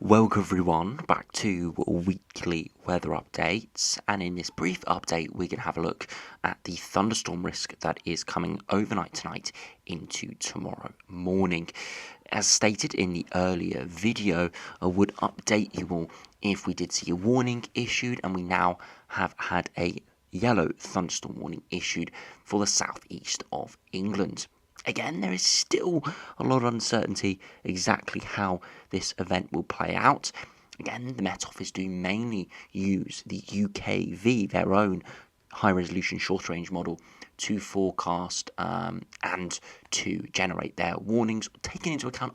Welcome everyone back to weekly weather updates, and in this brief update we're going to have a look at the thunderstorm risk that is coming overnight tonight into tomorrow morning. As stated in the earlier video, I would update you all if we did see a warning issued, and we now have had a yellow thunderstorm warning issued for the southeast of England. Again, there is still a lot of uncertainty exactly how this event will play out. Again, the Met Office do mainly use the UKV, their own high-resolution short-range model, to forecast and to generate their warnings, taking into account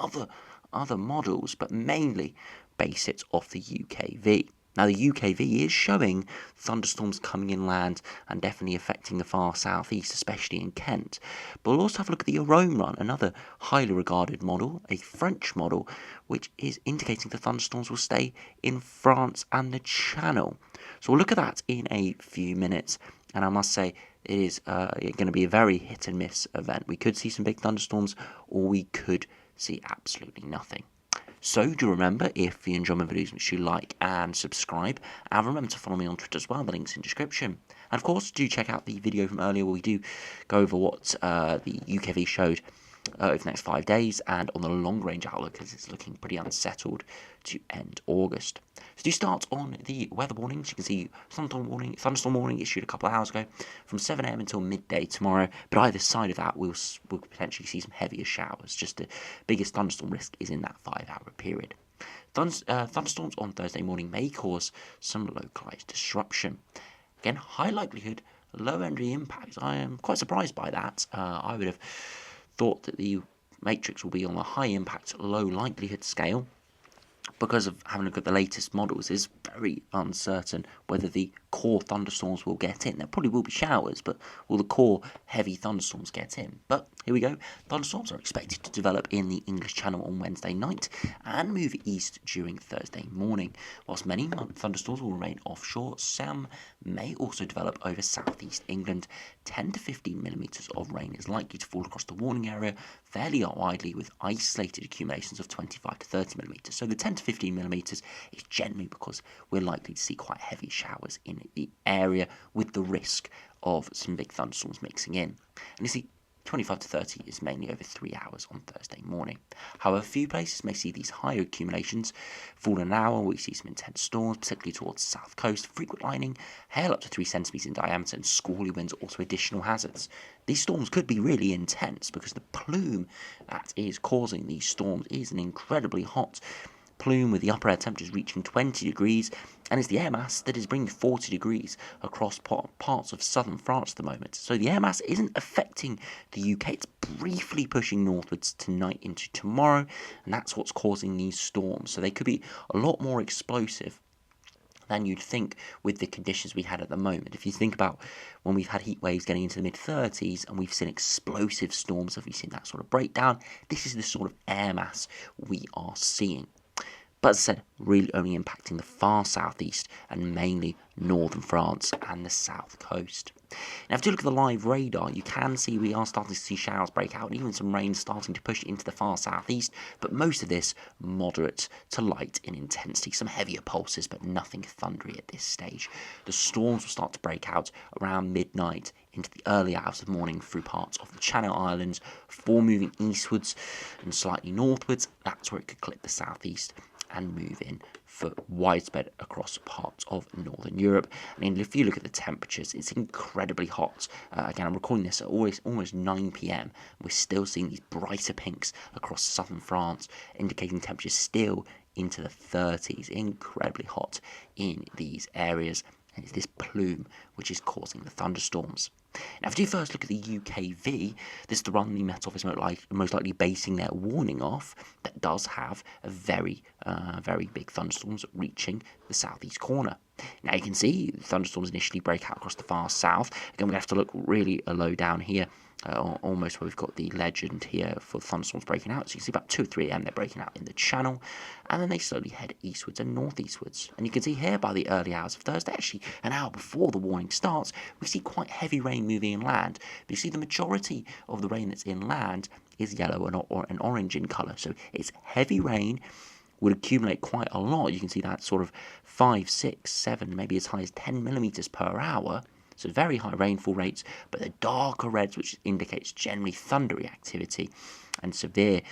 other models, but mainly base it off the UKV. Now, the UKV is showing thunderstorms coming inland and definitely affecting the far southeast, especially in Kent. But we'll also have a look at the Run, another highly regarded model, a French model, which is indicating the thunderstorms will stay in France and the Channel. So we'll look at that in a few minutes, and I must say it is going to be a very hit and miss event. We could see some big thunderstorms, or we could see absolutely nothing. So do remember, if you enjoy my videos, make sure you like and subscribe, and remember to follow me on Twitter as well, the link's in the description. And of course, do check out the video from earlier where we do go over what the UKV showed over the next 5 days, and on the long-range outlook, as it's looking pretty unsettled to end August. So do start on the weather warnings. You can see thunderstorm warning issued a couple of hours ago from 7 a.m. until midday tomorrow, but either side of that we'll potentially see some heavier showers. Just the biggest thunderstorm risk is in that 5-hour period. Thunderstorms on Thursday morning may cause some localized disruption. Again, high likelihood, low energy impact. I am quite surprised by that. I would have thought that the matrix will be on a high impact, low likelihood scale. Because of having a look at the latest models, is very uncertain whether the core thunderstorms will get in. There probably will be showers, but will the core heavy thunderstorms get in? But here we go. Thunderstorms are expected to develop in the English Channel on Wednesday night and move east during Thursday morning. Whilst many thunderstorms will remain offshore, some may also develop over southeast England. 10 to 15 millimetres of rain is likely to fall across the warning area fairly widely, with isolated accumulations of 25 to 30 millimetres. So the 10 to 15 millimetres is generally because we're likely to see quite heavy showers in the area, with the risk of some big thunderstorms mixing in. And you see 25 to 30 is mainly over 3 hours on Thursday morning. However, a few places may see these higher accumulations fall in an hour. We see some intense storms, particularly towards the south coast, frequent lightning, hail up to 3 centimetres in diameter, and squally winds are also additional hazards. These storms could be really intense because the plume that is causing these storms is an incredibly hot plume, with the upper air temperatures reaching 20 degrees, and it's the air mass that is bringing 40 degrees across parts of southern France at the moment. So the air mass isn't affecting the UK, it's briefly pushing northwards tonight into tomorrow, and that's what's causing these storms. So they could be a lot more explosive than you'd think with the conditions we had at the moment. If you think about when we've had heat waves getting into the mid-30s and we've seen explosive storms, have we seen that sort of breakdown? This is the sort of air mass we are seeing. But as I said, really only impacting the far southeast and mainly northern France and the south coast. Now, if you look at the live radar, you can see we are starting to see showers break out, and even some rain starting to push into the far southeast, but most of this moderate to light in intensity. Some heavier pulses, but nothing thundery at this stage. The storms will start to break out around midnight into the early hours of morning through parts of the Channel Islands, before moving eastwards and slightly northwards. That's where it could clip the southeast and move in for widespread across parts of northern Europe. And if you look at the temperatures, it's incredibly hot. Again, I'm recording this at almost 9 p.m. We're still seeing these brighter pinks across southern France, indicating temperatures still into the 30s. Incredibly hot in these areas. And it's this plume which is causing the thunderstorms. Now, if you first look at the UKV, this is the one the Met Office most likely basing their warning off, that does have a very big thunderstorms reaching the southeast corner. Now, you can see thunderstorms initially break out across the far south. Again, we're going to have to look really low down here, almost where we've got the legend here for thunderstorms breaking out. So you can see about 2 or 3 a.m. they're breaking out in the Channel, and then they slowly head eastwards and northeastwards. And you can see here by the early hours of Thursday, actually an hour before the warning starts, we see quite heavy rain moving inland. But you see the majority of the rain that's inland is yellow and orange in colour. So it's heavy rain would accumulate quite a lot. You can see that sort of 5, 6, 7, maybe as high as 10 millimeters per hour. So very high rainfall rates, but the darker reds, which indicates generally thundery activity, and severe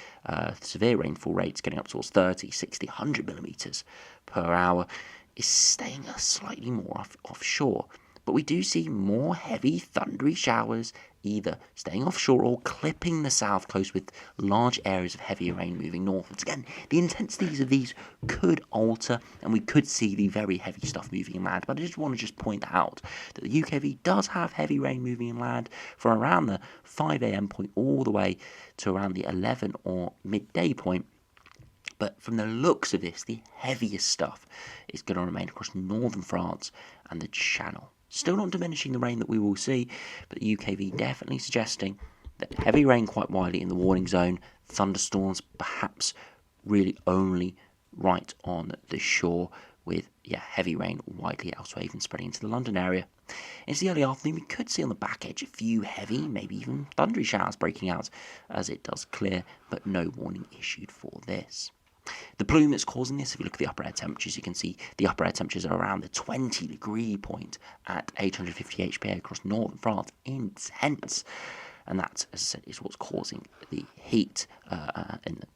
rainfall rates getting up towards 30, 60, 100 millimeters per hour, is staying slightly more offshore. But we do see more heavy thundery showers either staying offshore or clipping the south coast, with large areas of heavier rain moving northwards. Again, the intensities of these could alter, and we could see the very heavy stuff moving inland. But I just want to point out that the UKV does have heavy rain moving inland from around the 5 a.m. point all the way to around the 11 or midday point. But from the looks of this, the heaviest stuff is going to remain across northern France and the Channel. Still not diminishing the rain that we will see, but the UKV definitely suggesting that heavy rain quite widely in the warning zone, thunderstorms perhaps really only right on the shore, with heavy rain widely elsewhere, even spreading into the London area. Into the early afternoon, we could see on the back edge a few heavy, maybe even thundery showers breaking out as it does clear, but no warning issued for this. The plume that's causing this, if you look at the upper air temperatures, you can see the upper air temperatures are around the 20-degree point at 850 HPA across northern France. Intense. And that, as I said, is what's causing the heat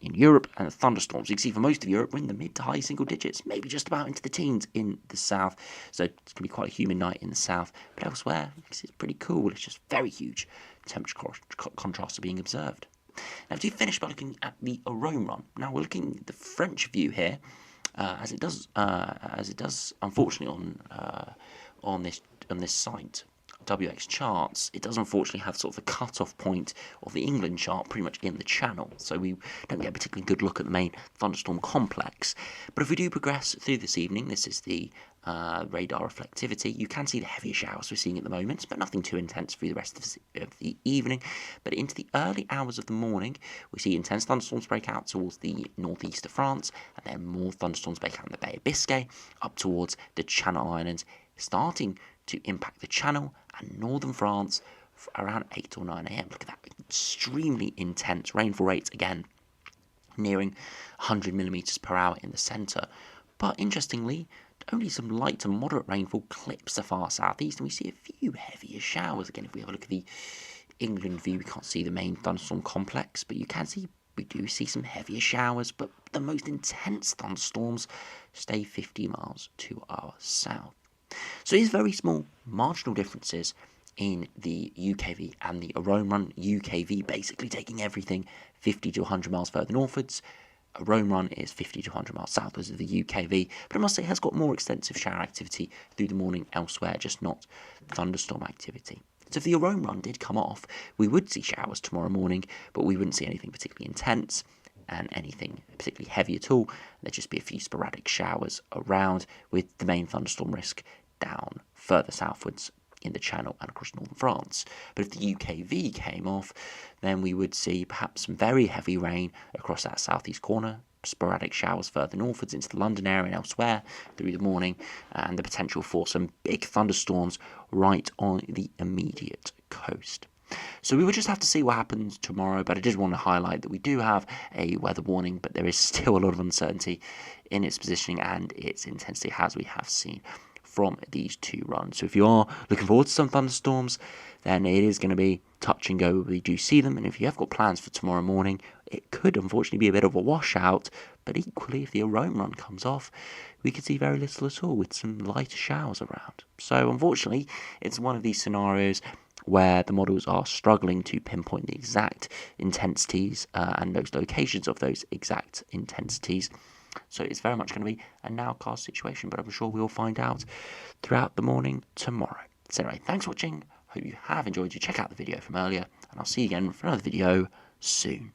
in Europe, and the thunderstorms. You can see for most of Europe, we're in the mid to high single digits, maybe just about into the teens in the south. So it's going to be quite a humid night in the south. But elsewhere, it's pretty cool. It's just very huge temperature contrasts are being observed. Now, to finish by looking at the arome run. Now, we're looking at the French view here, as it does unfortunately on this site, WX charts. It does unfortunately have sort of the cut-off point of the England chart pretty much in the Channel, so we don't get a particularly good look at the main thunderstorm complex. But if we do progress through this evening, this is the radar reflectivity. You can see the heavier showers we're seeing at the moment, but nothing too intense through the rest of the evening. But into the early hours of the morning, we see intense thunderstorms break out towards the northeast of France, and then more thunderstorms break out in the Bay of Biscay, up towards the Channel Islands, starting to impact the Channel and northern France around 8 or 9 a.m. Look at that, extremely intense rainfall rates, again, nearing 100 millimeters per hour in the centre. But interestingly, only some light to moderate rainfall clips the far southeast, and we see a few heavier showers. Again, if we have a look at the England view, we can't see the main thunderstorm complex, but you can see we do see some heavier showers, but the most intense thunderstorms stay 50 miles to our south. So these very small marginal differences in the UKV and the arome run. UKV basically taking everything 50 to 100 miles further northwards. Arome run is 50 to 100 miles southwards of the UKV, but I must say it has got more extensive shower activity through the morning elsewhere, just not thunderstorm activity. So if the arome run did come off, we would see showers tomorrow morning, but we wouldn't see anything particularly intense and anything particularly heavy at all. There'd just be a few sporadic showers around, with the main thunderstorm risk down further southwards in the Channel and across northern France. But if the UKV came off, then we would see perhaps some very heavy rain across that southeast corner, sporadic showers further northwards into the London area and elsewhere through the morning, and the potential for some big thunderstorms right on the immediate coast. So we will just have to see what happens tomorrow, but I did want to highlight that we do have a weather warning, but there is still a lot of uncertainty in its positioning and its intensity, as we have seen from these two runs. So if you are looking forward to some thunderstorms, then it is going to be touch and go. We do see them, and if you have got plans for tomorrow morning, it could unfortunately be a bit of a washout, but equally, if the arome run comes off, we could see very little at all with some lighter showers around. So unfortunately, it's one of these scenarios where the models are struggling to pinpoint the exact intensities and those locations of those exact intensities. So it's very much going to be a nowcast situation, but I'm sure we'll find out throughout the morning tomorrow. So anyway, thanks for watching. Hope you have enjoyed. You check out the video from earlier, and I'll see you again for another video soon.